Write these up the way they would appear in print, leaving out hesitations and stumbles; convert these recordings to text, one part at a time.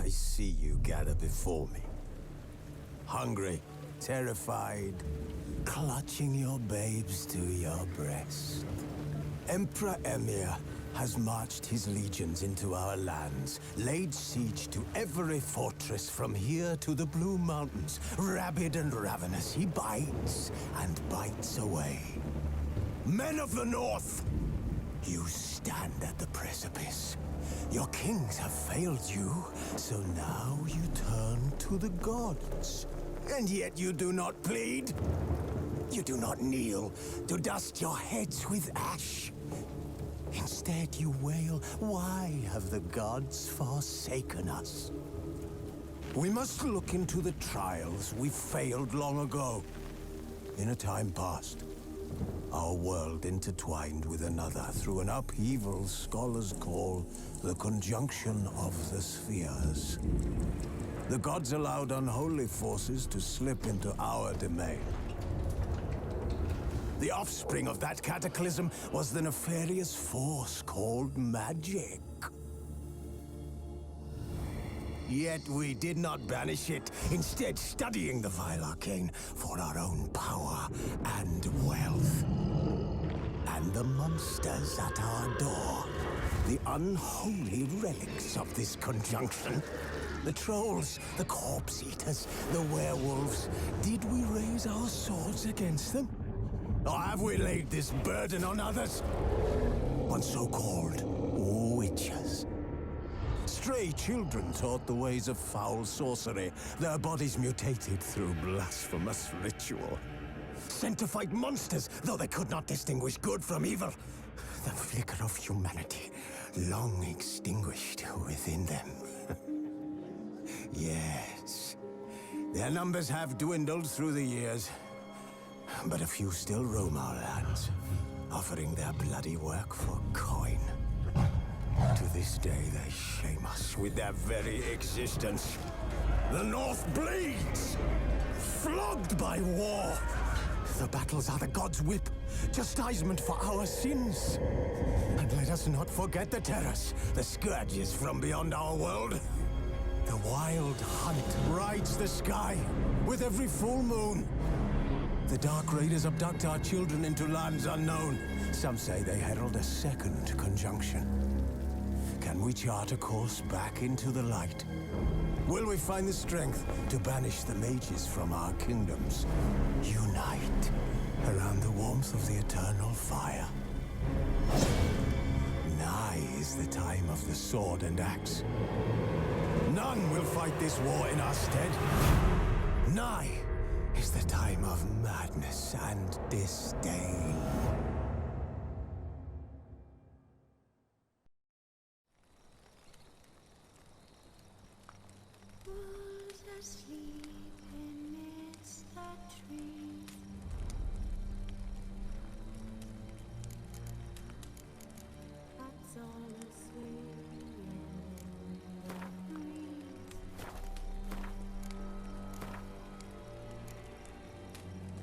I see you gather before me. Hungry, terrified, clutching your babes to your breast. Emperor Emir has marched his legions into our lands, laid siege to every fortress from here to the Blue Mountains. Rabid and ravenous, he bites and bites away. Men of the North, you stand at the precipice. Your kings have failed you, so now you turn to the gods. And yet you do not plead. You do not kneel to dust your heads with ash. Instead you wail, why have the gods forsaken us? We must look into the trials we failed long ago. In a time past, our world intertwined with another through an upheaval scholars call the conjunction of the spheres. The gods allowed unholy forces to slip into our domain. The offspring of that cataclysm was the nefarious force called magic. Yet we did not banish it, instead studying the vile arcane for our own power and wealth. And the monsters at our door, the unholy relics of this conjunction. The trolls, the corpse-eaters, the werewolves. Did we raise our swords against them? Or have we laid this burden on others? On so-called witches. Stray children taught the ways of foul sorcery, their bodies mutated through blasphemous ritual. Sent to fight monsters, though they could not distinguish good from evil. The flicker of humanity, long extinguished within them. Yes, their numbers have dwindled through the years, but a few still roam our lands, offering their bloody work for coin. To this day, they shame us with their very existence. The North bleeds, flogged by war. The battles are the gods' whip, chastisement for our sins. And let us not forget the terrors, the scourges from beyond our world. The wild hunt rides the sky with every full moon. The Dark Raiders abduct our children into lands unknown. Some say they herald a second conjunction. Can we chart a course back into the light? Will we find the strength to banish the mages from our kingdoms? Unite around the warmth of the eternal fire. Nigh is the time of the sword and axe. None will fight this war in our stead. Nigh is the time of madness and disdain. Wolves asleep amidst the trees. Cats all asleep in the breeze.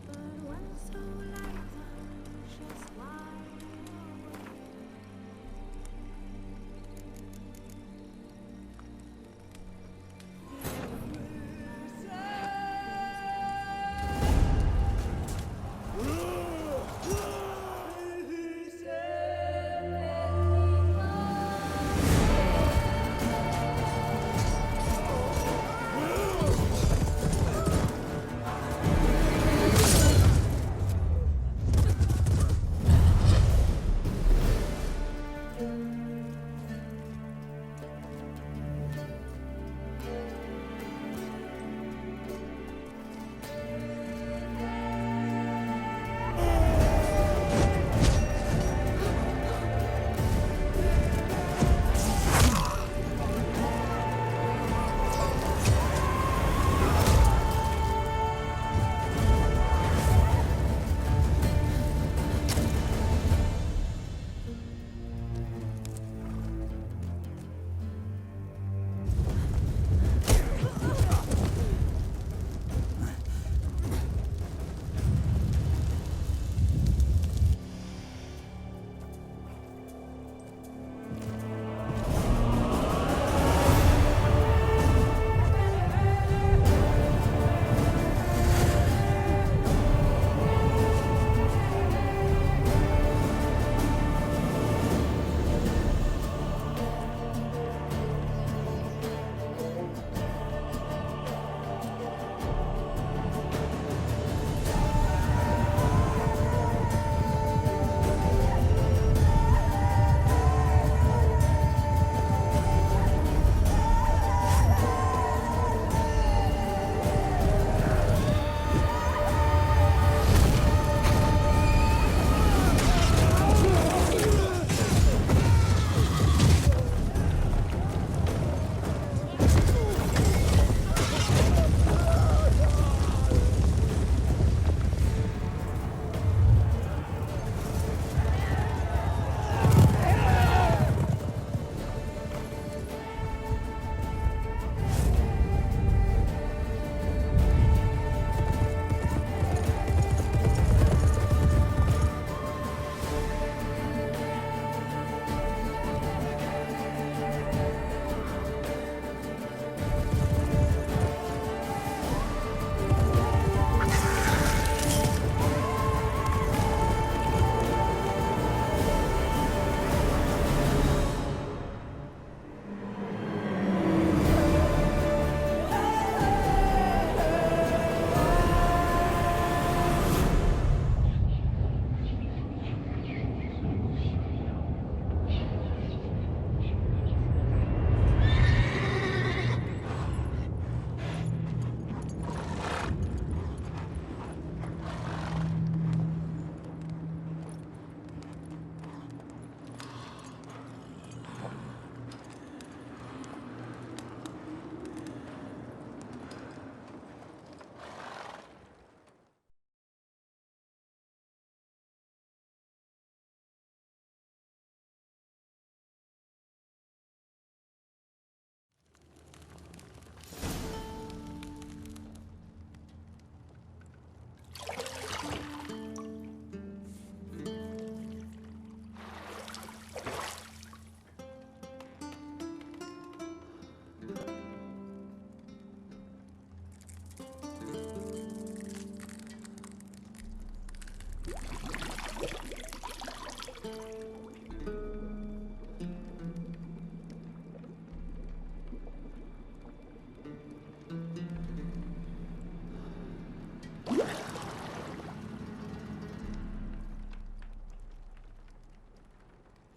But one so light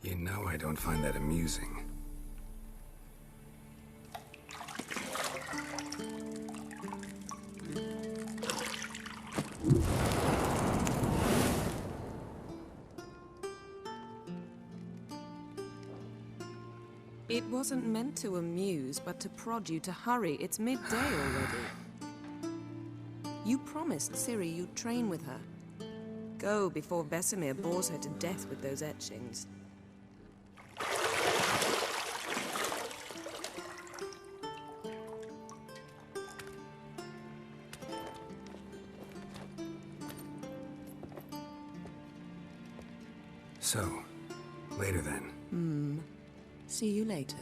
You know I don't find that amusing. It wasn't meant to amuse, but to prod you to hurry. It's midday already. You promised Ciri you'd train with her. Go before Vesemir bores her to death with those etchings. So, later then. See you later.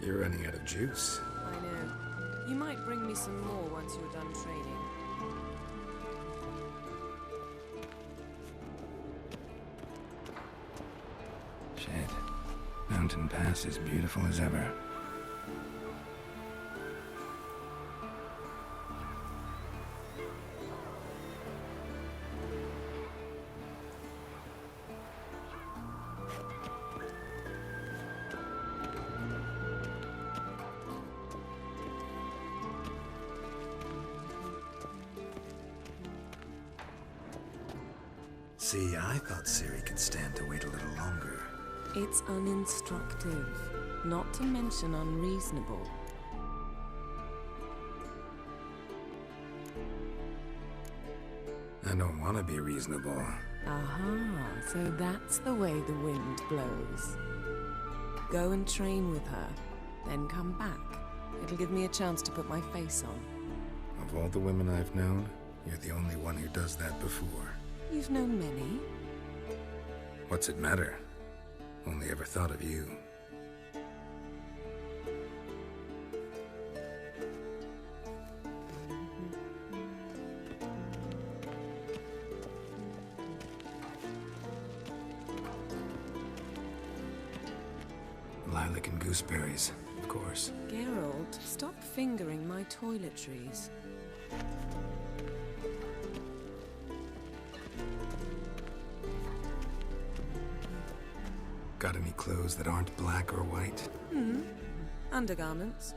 You're running out of juice. I know. You might bring me some more once you're done training. Shit. Mountain Pass is beautiful as ever. See, I thought Ciri could stand to wait a little longer. It's uninstructive, not to mention unreasonable. I don't want to be reasonable. Aha, so that's the way the wind blows. Go and train with her, then come back. It'll give me a chance to put my face on. Of all the women I've known, you're the only one who does that before. You've known many. What's it matter? Only ever thought of you. Lilac and gooseberries, of course. Geralt, stop fingering my toiletries. Got any clothes that aren't black or white? Undergarments.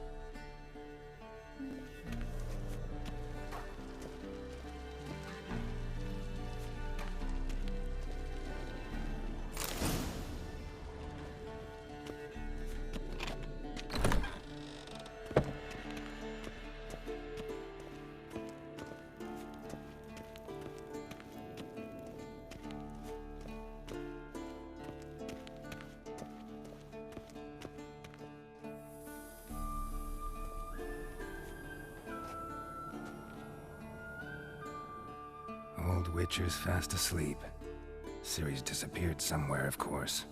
Old Witcher's fast asleep. Ciri's disappeared somewhere, of course.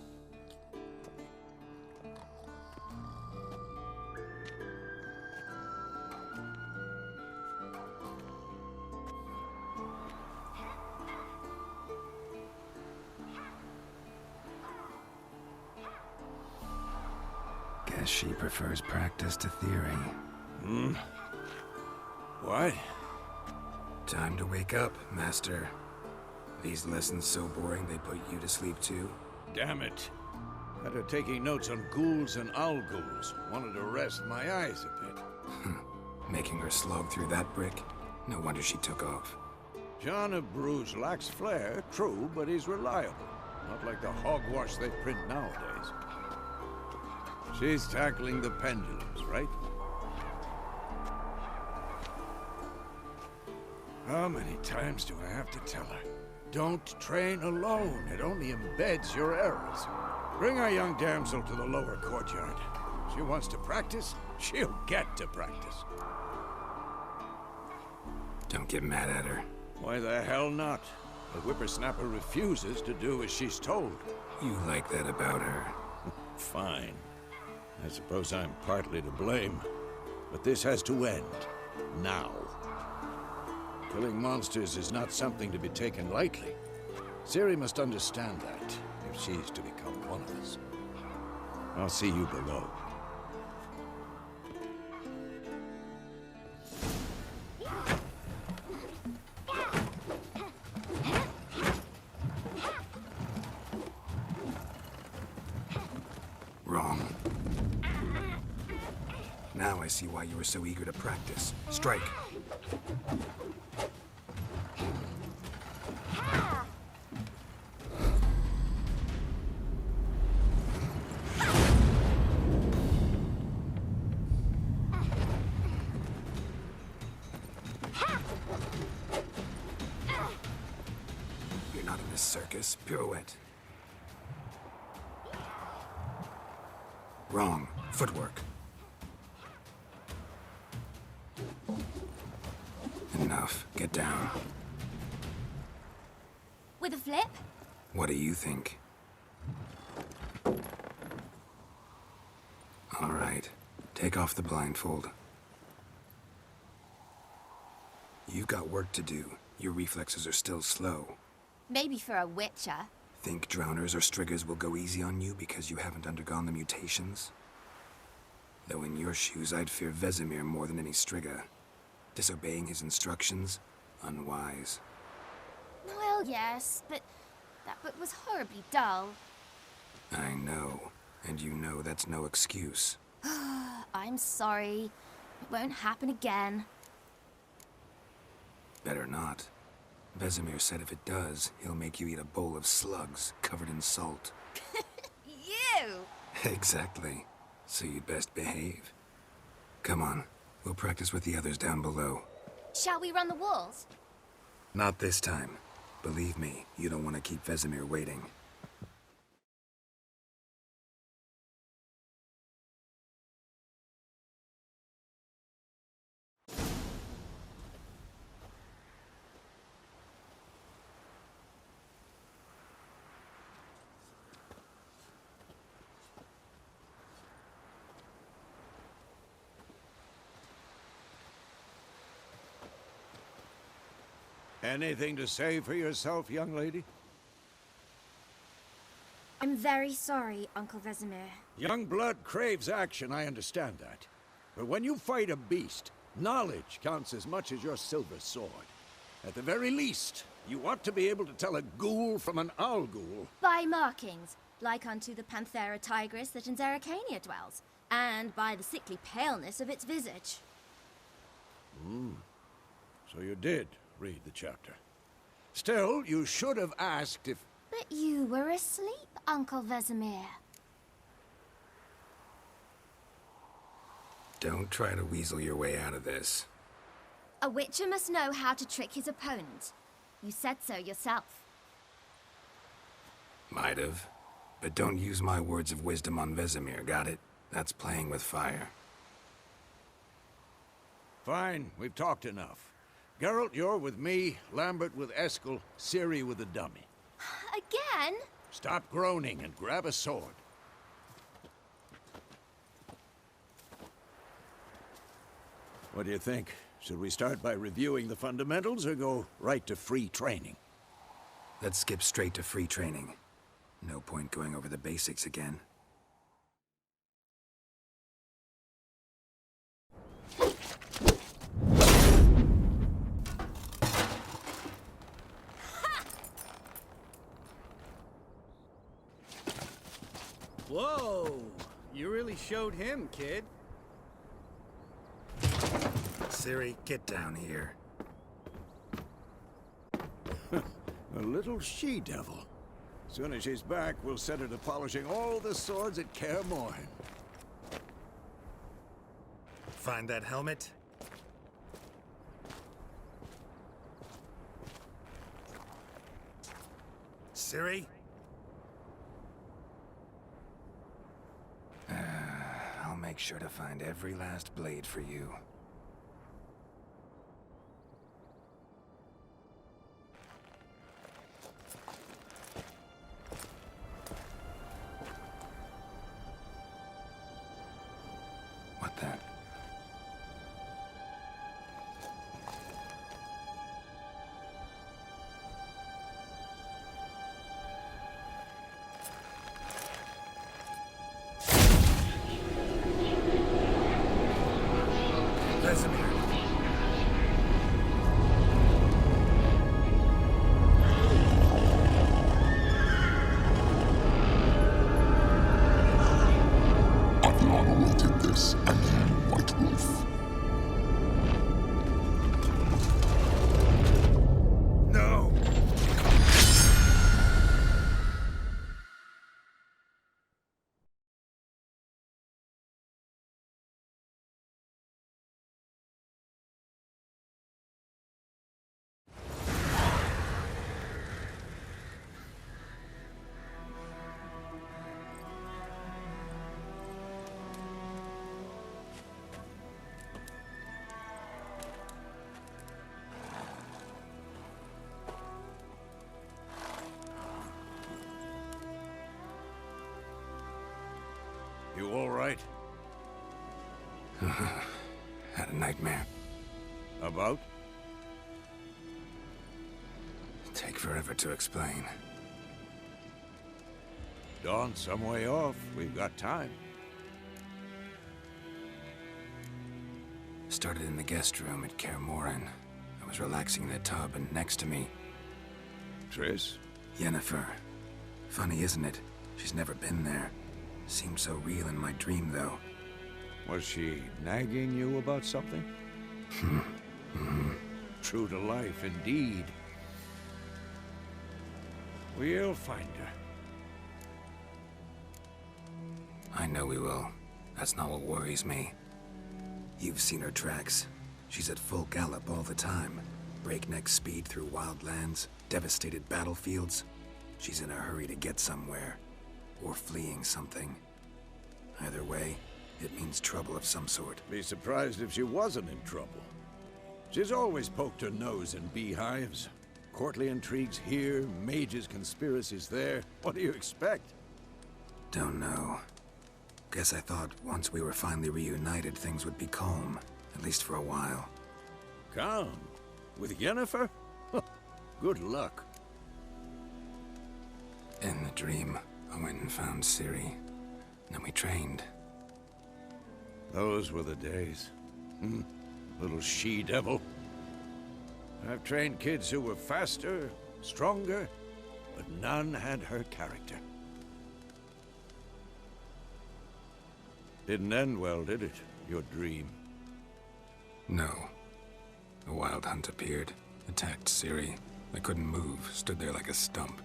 Guess she prefers practice to theory. What? Time to wake up, Master. These lessons so boring they put you to sleep too? Damn it. After taking notes on ghouls and owl-ghouls, wanted to rest my eyes a bit. Making her slog through that brick? No wonder she took off. John of Bruges lacks flair, true, but he's reliable. Not like the hogwash they print nowadays. She's tackling the pendulums, right? How many times do I have to tell her? Don't train alone. It only embeds your errors. Bring our young damsel to the lower courtyard. She wants to practice, she'll get to practice. Don't get mad at her. Why the hell not? The whippersnapper refuses to do as she's told. You like that about her. Fine. I suppose I'm partly to blame. But this has to end. Now. Killing monsters is not something to be taken lightly. Ciri must understand that, if she's to become one of us. I'll see you below. Wrong. Now I see why you were so eager to practice. Strike. You're not in this circus. Pirouette. Wrong. Footwork. Enough. Get down. With a flip? What do you think? All right. Take off the blindfold. You've got work to do. Your reflexes are still slow. Maybe for a witcher. Think drowners or striggers will go easy on you because you haven't undergone the mutations? Though in your shoes, I'd fear Vesemir more than any strigger. Disobeying his instructions? Unwise. Well, yes, but that book was horribly dull. I know. And you know that's no excuse. I'm sorry. It won't happen again. Better not. Vesemir said if it does, he'll make you eat a bowl of slugs covered in salt. You! Exactly. So you'd best behave. Come on. We'll practice with the others down below. Shall we run the walls? Not this time. Believe me, you don't want to keep Vesemir waiting. Anything to say for yourself, young lady? I'm very sorry, Uncle Vesemir. Young blood craves action, I understand that. But when you fight a beast, knowledge counts as much as your silver sword. At the very least, you ought to be able to tell a ghoul from an owl ghoul. By markings, like unto the Panthera tigris that in Zeracania dwells, and by the sickly paleness of its visage. So you did read the chapter. Still, you should have asked if... But you were asleep, Uncle Vesemir. Don't try to weasel your way out of this. A witcher must know how to trick his opponent. You said so yourself. Might have. But don't use my words of wisdom on Vesemir, got it? That's playing with fire. Fine, we've talked enough. Geralt, you're with me, Lambert with Eskel, Ciri with the dummy. Again? Stop groaning and grab a sword. What do you think? Should we start by reviewing the fundamentals or go right to free training? Let's skip straight to free training. No point going over the basics again. Whoa! You really showed him, kid. Ciri, get down here. A little she-devil. Soon as she's back, we'll set her to polishing all the swords at Kaer Morhen. Find that helmet? Ciri? I'll make sure to find every last blade for you. What the? Vesemir. I've long awaited this, and you, White Wolf. No! You all right? Had a nightmare. About? Take forever to explain. Dawn's some way off. We've got time. Started in the guest room at Kaer Morhen. I was relaxing in a tub, and next to me, Triss? Yennefer. Funny, isn't it? She's never been there. Seemed so real in my dream, though. Was she nagging you about something? True to life, indeed. We'll find her. I know we will. That's not what worries me. You've seen her tracks. She's at full gallop all the time. Breakneck speed through wild lands, devastated battlefields. She's in a hurry to get somewhere. Or fleeing something. Either way, it means trouble of some sort. Be surprised if she wasn't in trouble. She's always poked her nose in beehives. Courtly intrigues here, mages' conspiracies there. What do you expect? Don't know. Guess I thought once we were finally reunited, things would be calm. At least for a while. Calm? With Yennefer? Good luck. In the dream, I went and found Ciri. Then we trained. Those were the days. Little she-devil. I've trained kids who were faster, stronger, but none had her character. Didn't end well, did it? Your dream? No. A wild hunt appeared, attacked Ciri. I couldn't move, stood there like a stump.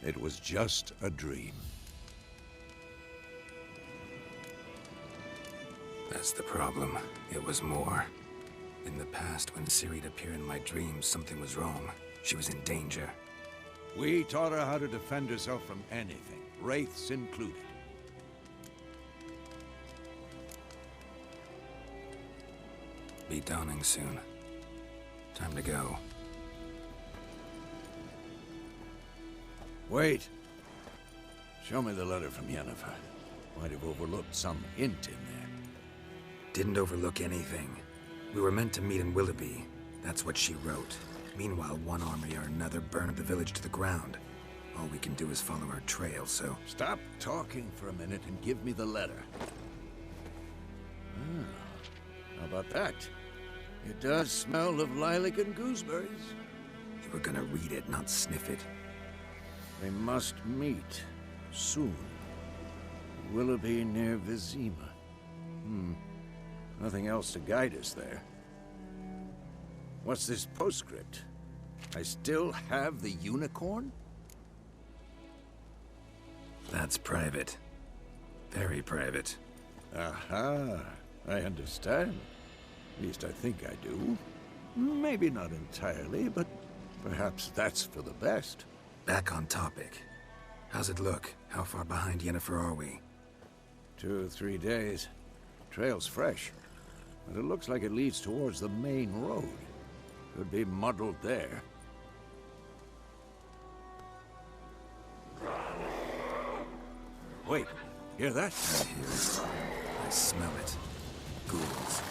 It was just a dream. That's the problem. It was more. In the past, when Ciri'd appear in my dreams, something was wrong. She was in danger. We taught her how to defend herself from anything, wraiths included. Be dawning soon. Time to go. Wait. Show me the letter from Yennefer. Might have overlooked some hint in there. Didn't overlook anything. We were meant to meet in Willoughby. That's what she wrote. Meanwhile, one army or another burned the village to the ground. All we can do is follow her trail, so... Stop talking for a minute and give me the letter. How about that? It does smell of lilac and gooseberries. You were gonna read it, not sniff it. They must meet soon. Willoughby near Vizima. Nothing else to guide us there. What's this postscript? I still have the unicorn? That's private. Very private. Aha, I understand. At least I think I do. Maybe not entirely, but perhaps that's for the best. Back on topic. How's it look? How far behind Yennefer are we? 2 or 3 days. Trail's fresh, but it looks like it leads towards the main road. Could be muddled there. Wait, hear that? I hear it. I smell it. Ghouls.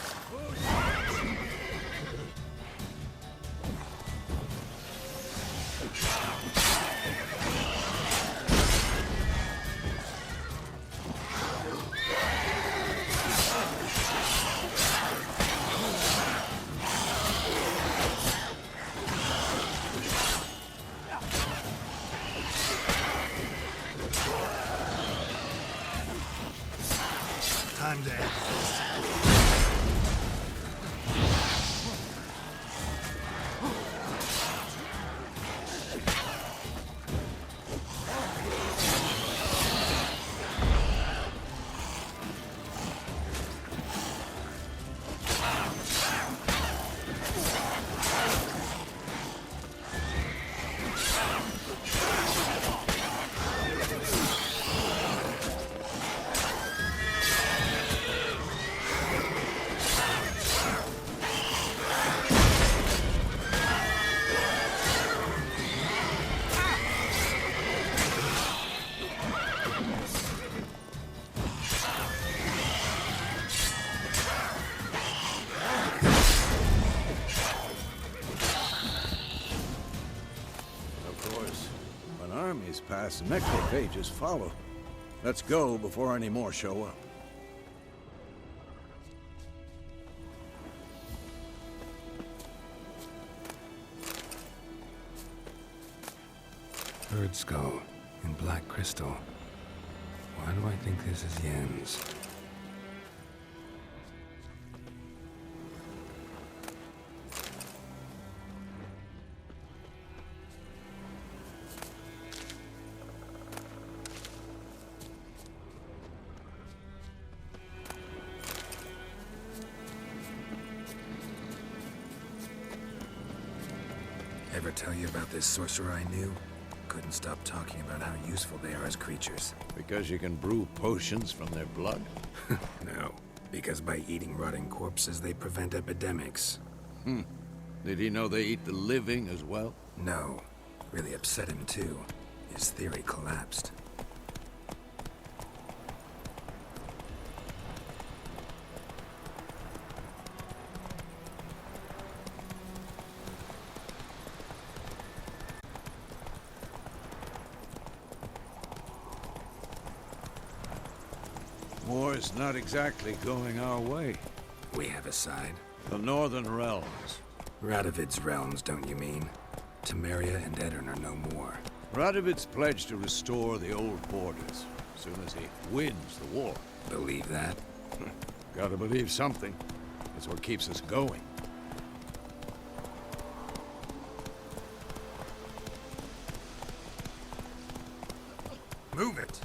Time to end this. Pass, necrophages follow. Let's go before any more show up. Bird skull in black crystal. Why do I think this is Yen's? Ever tell you about this sorcerer I knew? Couldn't stop talking about how useful they are as creatures. Because you can brew potions from their blood? No, because by eating rotting corpses, they prevent epidemics. Did he know they eat the living as well? No. Really upset him, too. His theory collapsed. War's not exactly going our way. We have a side. The Northern Realms. Radovid's realms, don't you mean? Temeria and Edirn are no more. Radovid's pledged to restore the old borders, as soon as he wins the war. Believe that? Gotta believe something. That's what keeps us going. Move it!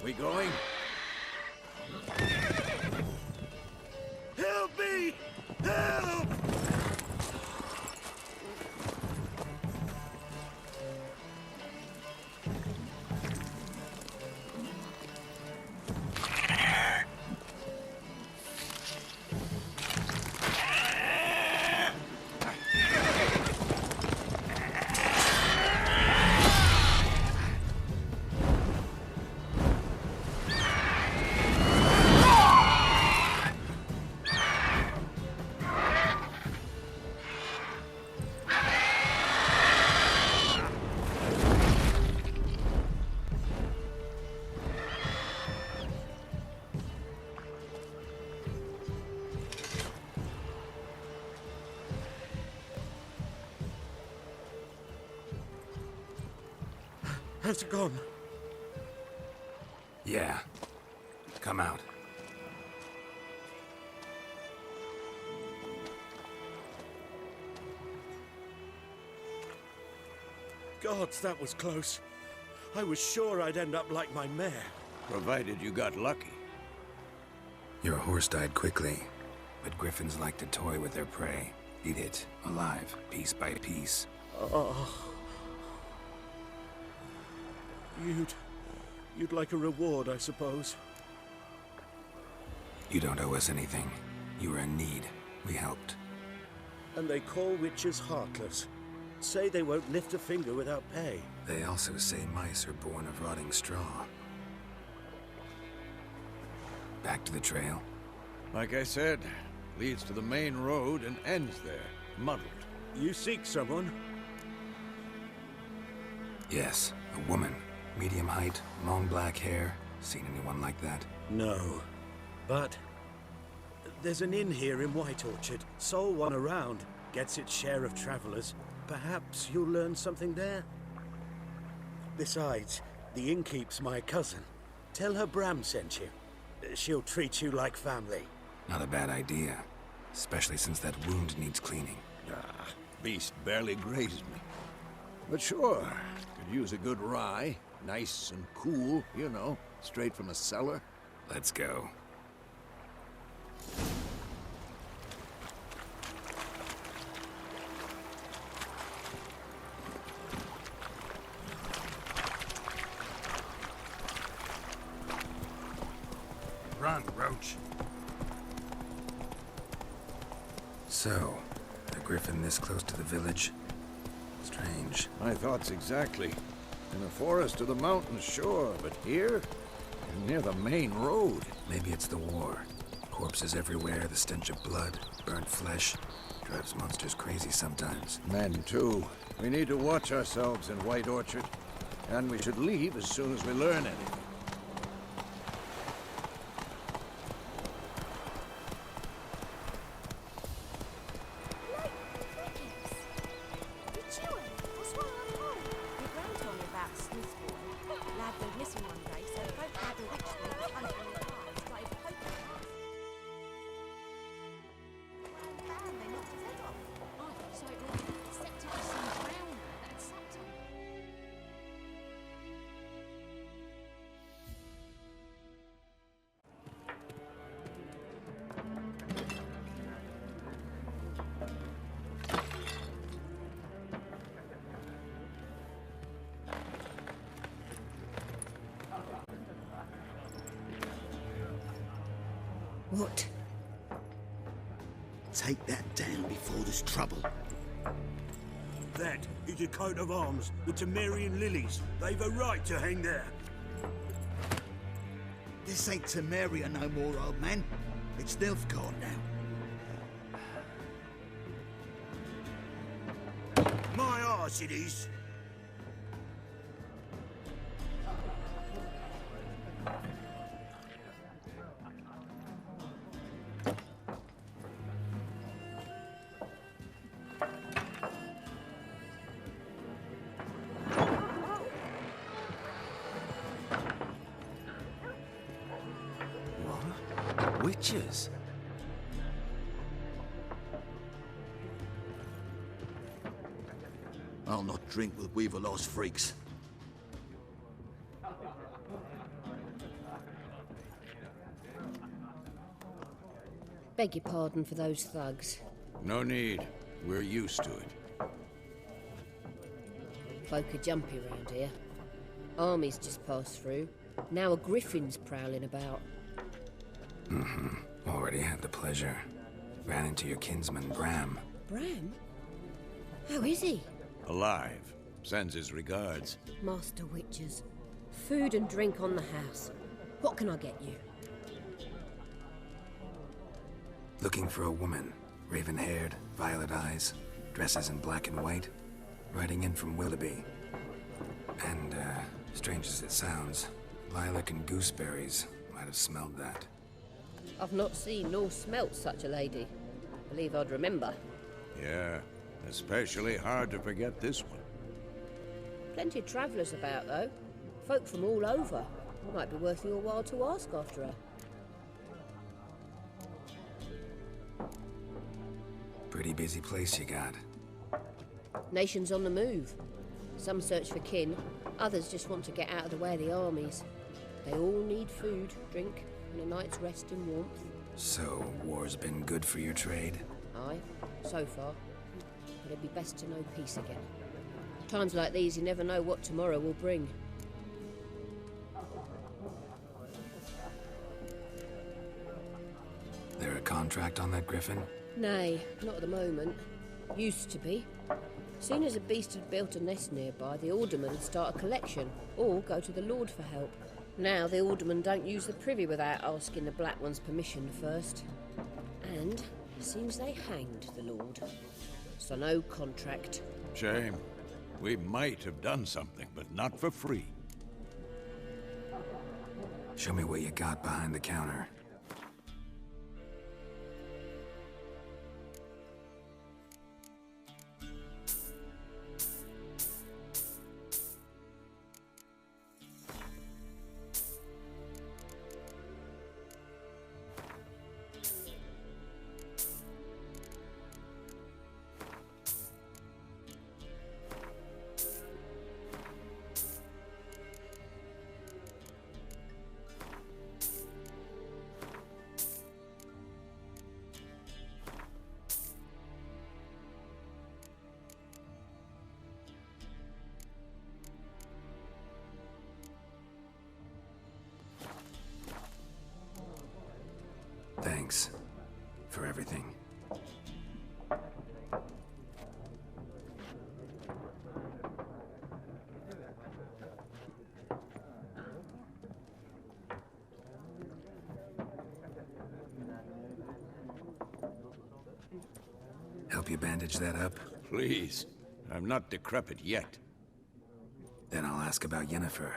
We going? Help me! Help! Has it gone? Yeah. Come out. Gods, that was close. I was sure I'd end up like my mare. Provided you got lucky. Your horse died quickly, but griffins like to toy with their prey. Eat it, alive, piece by piece. Oh. You'd like a reward, I suppose. You don't owe us anything. You were in need. We helped. And they call witches heartless. Say they won't lift a finger without pay. They also say mice are born of rotting straw. Back to the trail? Like I said, leads to the main road and ends there, muddled. You seek someone? Yes, a woman. Medium height, long black hair. Seen anyone like that? No. But there's an inn here in White Orchard. Sole one around. Gets its share of travelers. Perhaps you'll learn something there? Besides, the innkeep's my cousin. Tell her Bram sent you. She'll treat you like family. Not a bad idea. Especially since that wound needs cleaning. Ah, beast barely grazed me. But sure, could use a good rye. Nice and cool, you know, straight from a cellar. Let's go. Run, Roach. So, a griffin this close to the village? Strange. My thoughts exactly. In the forest or the mountains, sure, but here? Near the main road. Maybe it's the war. Corpses everywhere, the stench of blood, burnt flesh. Drives monsters crazy sometimes. Men, too. We need to watch ourselves in White Orchard. And we should leave as soon as we learn anything. What? Take that down before there's trouble. That is a coat of arms, the Temerian lilies. They've a right to hang there. This ain't Temeria no more, old man. It's Nilfgaard now. My arse it is. Witches? I'll not drink with Weaverlost freaks. Beg your pardon for those thugs. No need. We're used to it. Folk are jumpy around here. Armies just passed through. Now a griffin's prowling about. Already had the pleasure. Ran into your kinsman, Bram. Bram? How is he? Alive. Sends his regards. Master Witches. Food and drink on the house. What can I get you? Looking for a woman. Raven-haired, violet eyes, dresses in black and white. Riding in from Willoughby. And, strange as it sounds, lilac and gooseberries might have smelled that. I've not seen nor smelt such a lady. Believe I'd remember. Yeah, especially hard to forget this one. Plenty of travellers about, though. Folk from all over. Might be worth your while to ask after her. Pretty busy place you got. Nations on the move. Some search for kin, others just want to get out of the way of the armies. They all need food, drink, and a night's rest in warmth. So, war's been good for your trade? Aye, so far. But it'd be best to know peace again. Times like these, you never know what tomorrow will bring. There a contract on that griffin? Nay, not at the moment. Used to be. Soon as a beast had built a nest nearby, the aldermen would start a collection, or go to the Lord for help. Now the aldermen don't use the privy without asking the Black One's permission first. And seems they hanged the Lord. So no contract. Shame. We might have done something, but not for free. Show me what you got behind the counter. Thanks for everything. Help you bandage that up? Please. I'm not decrepit yet. Then I'll ask about Yennefer.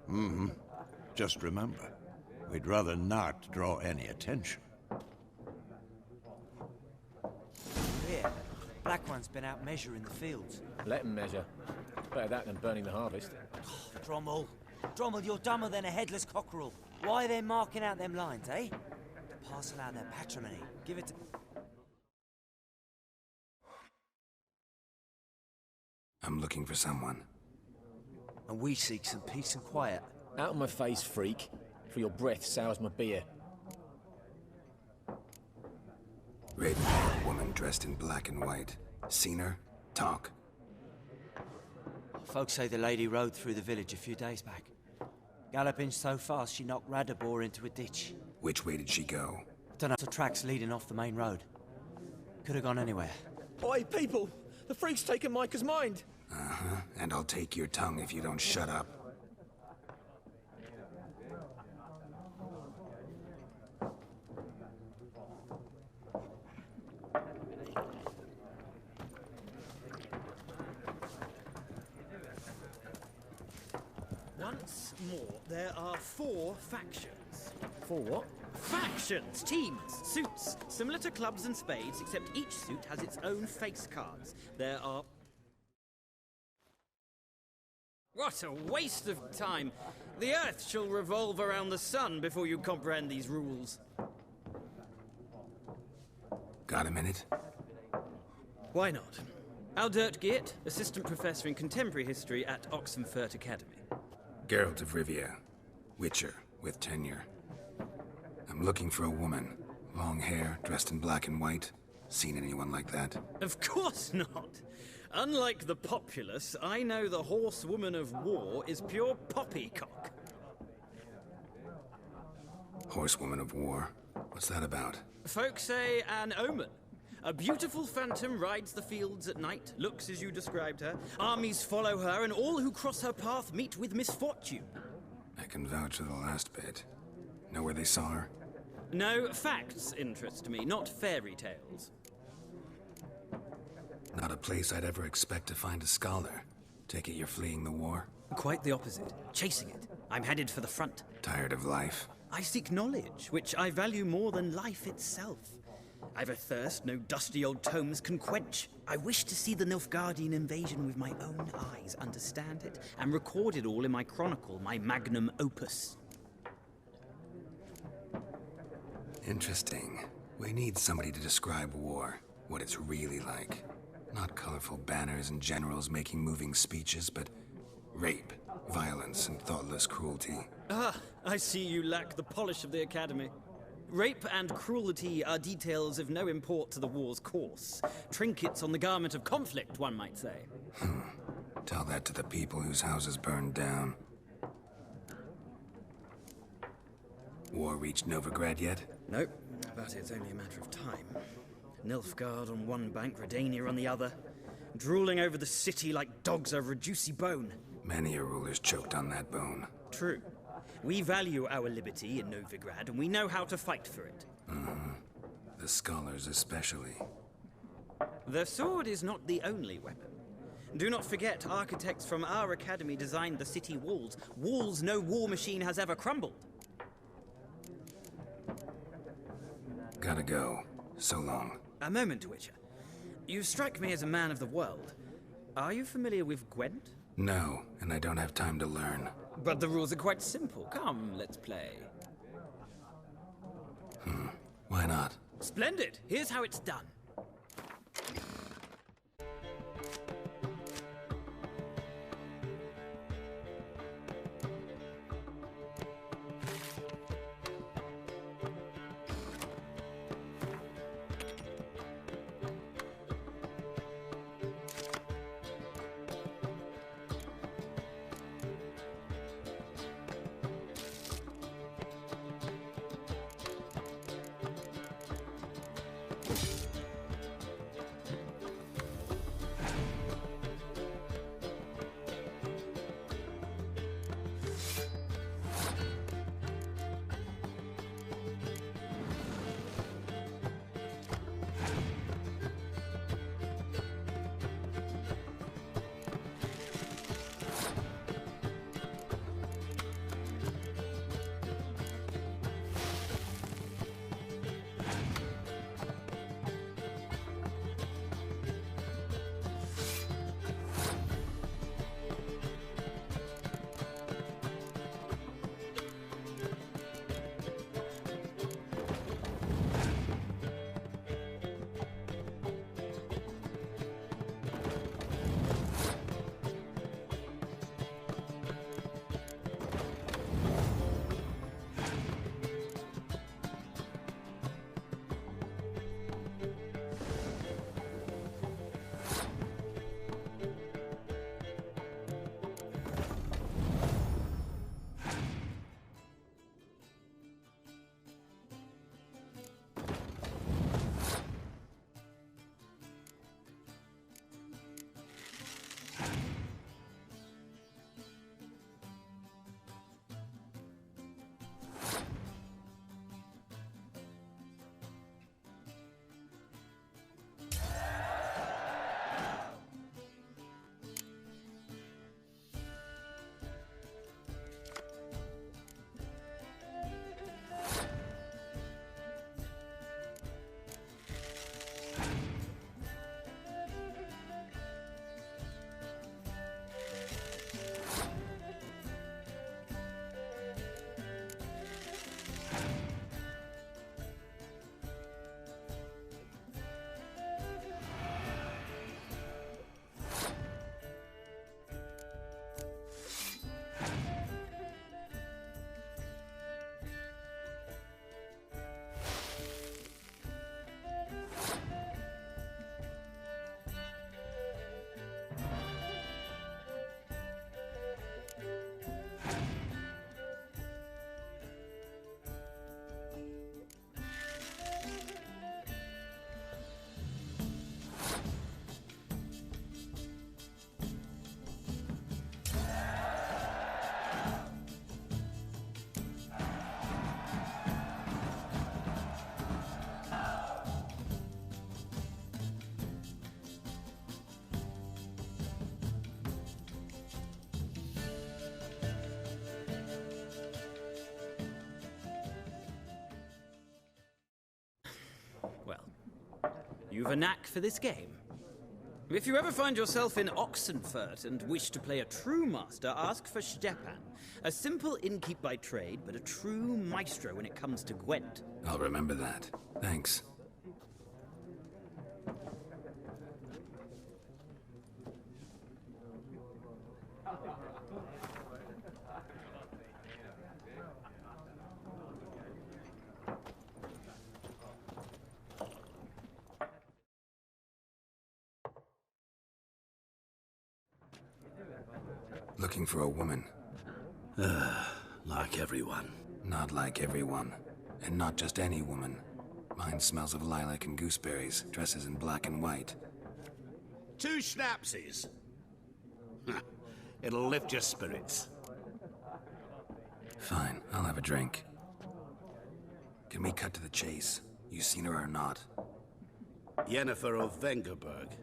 Mm-hmm. Just remember, we'd rather not draw any attention. Here, Black One's been out measuring the fields. Let him measure. Better that than burning the harvest. Oh, Drommel. Drommel, you're dumber than a headless cockerel. Why are they marking out them lines, eh? To parcel out their patrimony. Give it to... I'm looking for someone. And we seek some peace and quiet. Out of my face, freak. For your breath sours my beer. Raven-haired woman dressed in black and white. Seen her? Talk. Folks say the lady rode through the village a few days back. Galloping so fast she knocked Radabor into a ditch. Which way did she go? Dunno. The tracks leading off the main road. Could have gone anywhere. Oi, people! The freak's taken Micah's mind! Uh-huh. And I'll take your tongue if you don't shut up. Once more, there are 4 factions. 4 what? Factions! Teams! Suits! Similar to clubs and spades, except each suit has its own face cards. There are... What a waste of time! The Earth shall revolve around the sun before you comprehend these rules. Got a minute? Why not? Aldert Geert, Assistant Professor in Contemporary History at Oxenfurt Academy. Geralt of Rivia. Witcher, with tenure. I'm looking for a woman. Long hair, dressed in black and white. Seen anyone like that? Of course not! Unlike the populace, I know the horsewoman of war is pure poppycock. Horsewoman of war? What's that about? Folks say an omen. A beautiful phantom rides the fields at night, looks as you described her. Armies follow her, and all who cross her path meet with misfortune. I can vouch for the last bit. Know where they saw her? No, facts interest me, not fairy tales. Not a place I'd ever expect to find a scholar. Take it you're fleeing the war? Quite the opposite. Chasing it. I'm headed for the front. Tired of life? I seek knowledge, which I value more than life itself. I've a thirst no dusty old tomes can quench. I wish to see the Nilfgaardian invasion with my own eyes, understand it, and record it all in my chronicle, my magnum opus. Interesting. We need somebody to describe war, what it's really like. Not colorful banners and generals making moving speeches, but rape, violence, and thoughtless cruelty. Ah, I see you lack the polish of the Academy. Rape and cruelty are details of no import to the war's course. Trinkets on the garment of conflict, one might say. Tell that to the people whose houses burned down. War reached Novigrad yet? Nope, but it's only a matter of time. Nilfgaard on one bank, Redania on the other, drooling over the city like dogs over a juicy bone. Many a ruler's choked on that bone. True. We value our liberty in Novigrad, and we know how to fight for it. The scholars especially. The sword is not the only weapon. Do not forget, architects from our academy designed the city walls. Walls no war machine has ever crumbled. Gotta go. So long. A moment, Witcher. You strike me as a man of the world. Are you familiar with Gwent? No, and I don't have time to learn. But the rules are quite simple. Come, let's play. Why not? Splendid! Here's how it's done. you've a knack for this game. If you ever find yourself in Oxenfurt and wish to play a true master, ask for Stepan. A simple innkeep by trade, but a true maestro when it comes to Gwent. I'll remember that. Thanks. Looking for a woman. Like everyone. Not like everyone. And not just any woman. Mine smells of lilac and gooseberries, dresses in black and white. 2 schnapsies. It'll lift your spirits. Fine, I'll have a drink. Can we cut to the chase? You seen her or not? Yennefer of Vengerberg.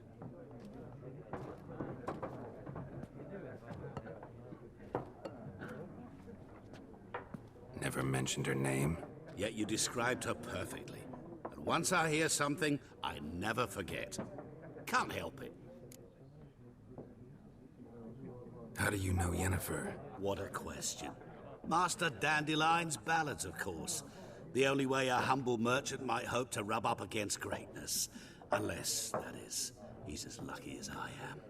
Never mentioned her name. Yet you described her perfectly. And once I hear something, I never forget. Can't help it. How do you know Yennefer? What a question. Master Dandelion's ballads, of course. The only way a humble merchant might hope to rub up against greatness. Unless, that is, he's as lucky as I am.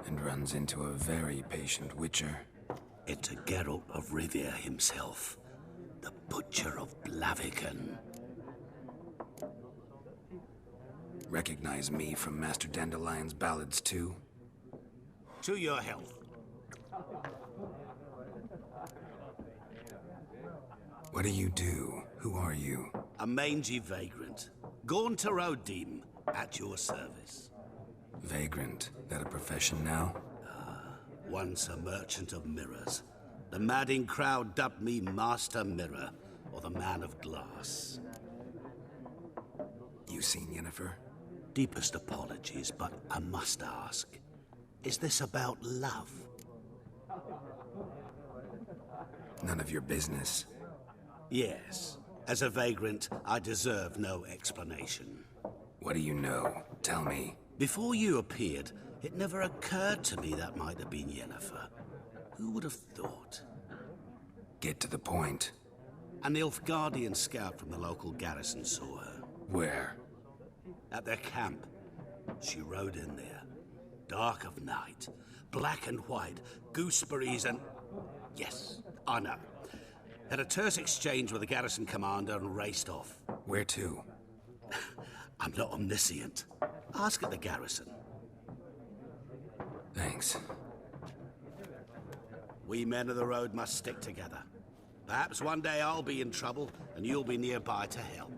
And runs into a very patient witcher. Into Geralt of Rivia himself. The Butcher of Blaviken. Recognize me from Master Dandelion's ballads, too? To your health. What do you do? Who are you? A mangy vagrant. Gaunter O'Dim, at your service. Vagrant? That a profession now? Once a merchant of mirrors. The madding crowd dubbed me Master Mirror, or the Man of Glass. You seen Yennefer? Deepest apologies, but I must ask. Is this about love? None of your business. Yes. As a vagrant, I deserve no explanation. What do you know? Tell me. Before you appeared, it never occurred to me that might have been Yennefer. Who would have thought? Get to the point. A Nilfgaardian scout from the local garrison saw her. Where? At their camp. She rode in there. Dark of night. Black and white. Gooseberries and... Yes, I know. Had a terse exchange with the garrison commander and raced off. Where to? I'm not omniscient. Ask at the garrison. Thanks. We men of the road must stick together. Perhaps one day I'll be in trouble and you'll be nearby to help.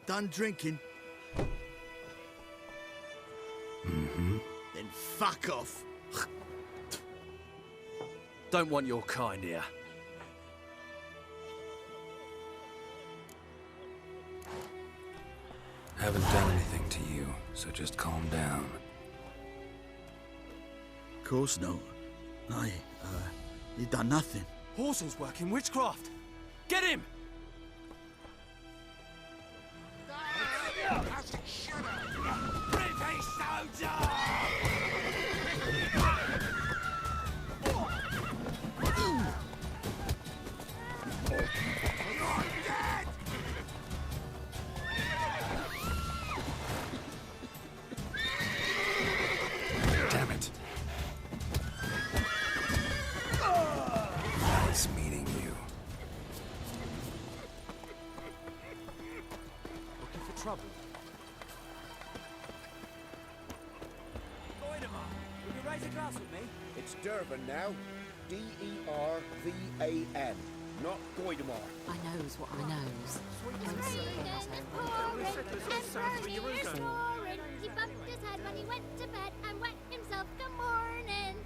Done drinking? Mm-hmm. Then fuck off. Don't want your kind here. Haven't done anything to you, so just calm down. Of course no. You done nothing. Horsel's working witchcraft. Get him! Damn it. Nice meeting you. Looking for trouble? Would you raise a glass with me? It's Durban now. D-E-R-V-A-N. Not Goidemar. I knows what I knows. He bumped his head when he went to bed and wet himself good morning.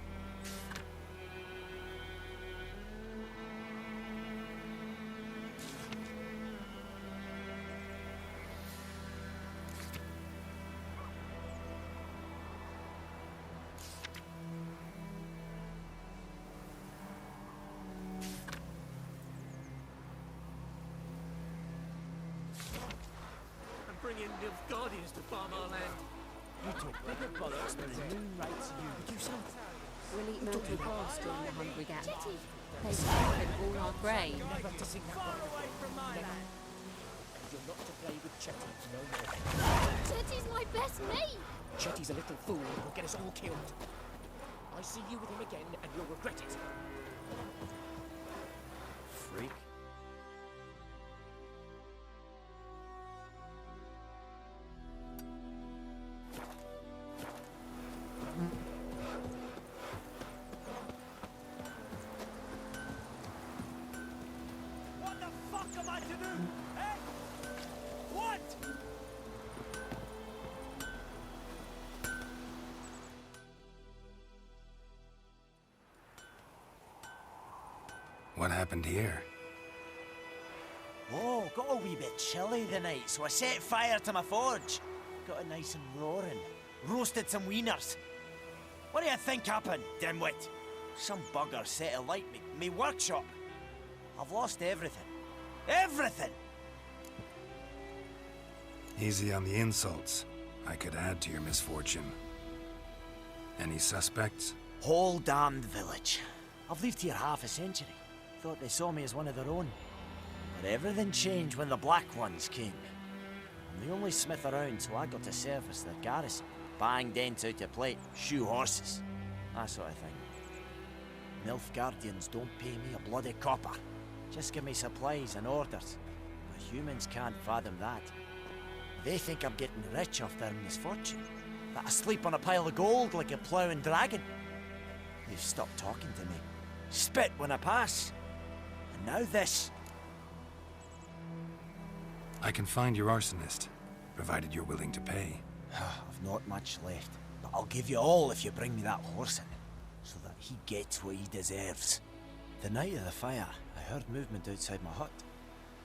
bring in Nilfgaardians to farm our land. You talk bigger bollocks than the moon writes you. Do something. We'll eat melted grass during the Hungry Gap. They've taken all our grain. Never to sing that Far away from my land. You're not to play with Chetty, no more. Chetty's my best mate! Chetty's a little fool who'll get us all killed. I see you with him again, and you'll regret it. Freak. What the fuck am I to do? Eh? What? What happened here? Oh, got a wee bit chilly the night, so I set fire to my forge. Got it nice and roaring. Roasted some wieners. What do you think happened, dimwit? Some bugger set alight me workshop. I've lost everything. Everything! Easy on the insults. I could add to your misfortune. Any suspects? Whole damned village. I've lived here half a century. Thought they saw me as one of their own. But everything changed when the Black Ones came. I'm the only smith around, so I got to service their garrison. Bang dents out of plate, shoe horses. That sort of thing. Nilfgaardians don't pay me a bloody copper. Just give me supplies and orders. But humans can't fathom that. They think I'm getting rich off their misfortune. That I sleep on a pile of gold like a ploughing dragon. They've stopped talking to me. Spit when I pass. And now this. I can find your arsonist, provided you're willing to pay. I've not much left, but I'll give you all if you bring me that horse in, so that he gets what he deserves. The night of the fire, I heard movement outside my hut.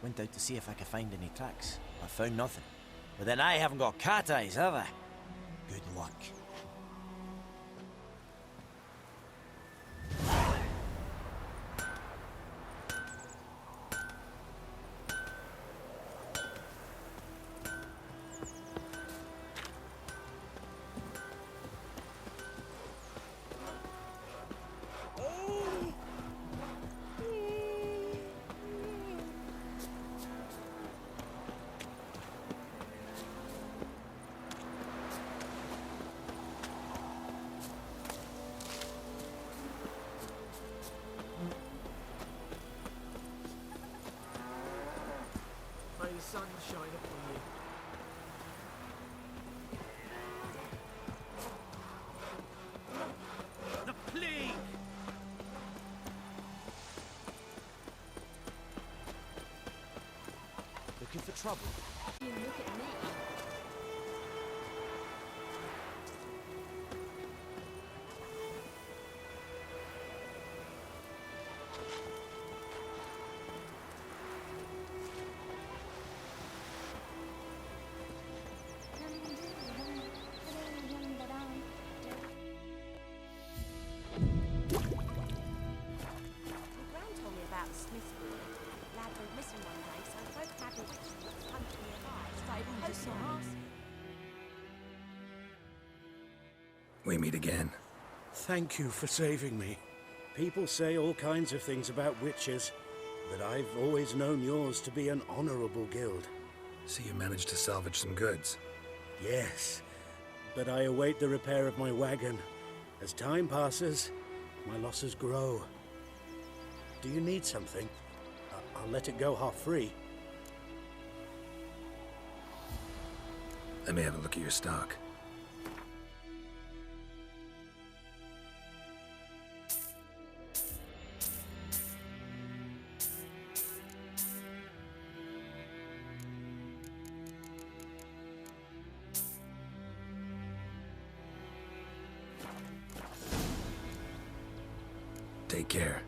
Went out to see if I could find any tracks. I found nothing. But then I haven't got cat eyes, have I? Good luck. May the sun shine upon you. The plague! Looking for trouble? You look at me. We meet again. Thank you for saving me. People say all kinds of things about witches, but I've always known yours to be an honorable guild. So you managed to salvage some goods? Yes, but I await the repair of my wagon. As time passes, my losses grow. Do you need something? I'll let it go half-free. Let me have a look at your stock. Take care.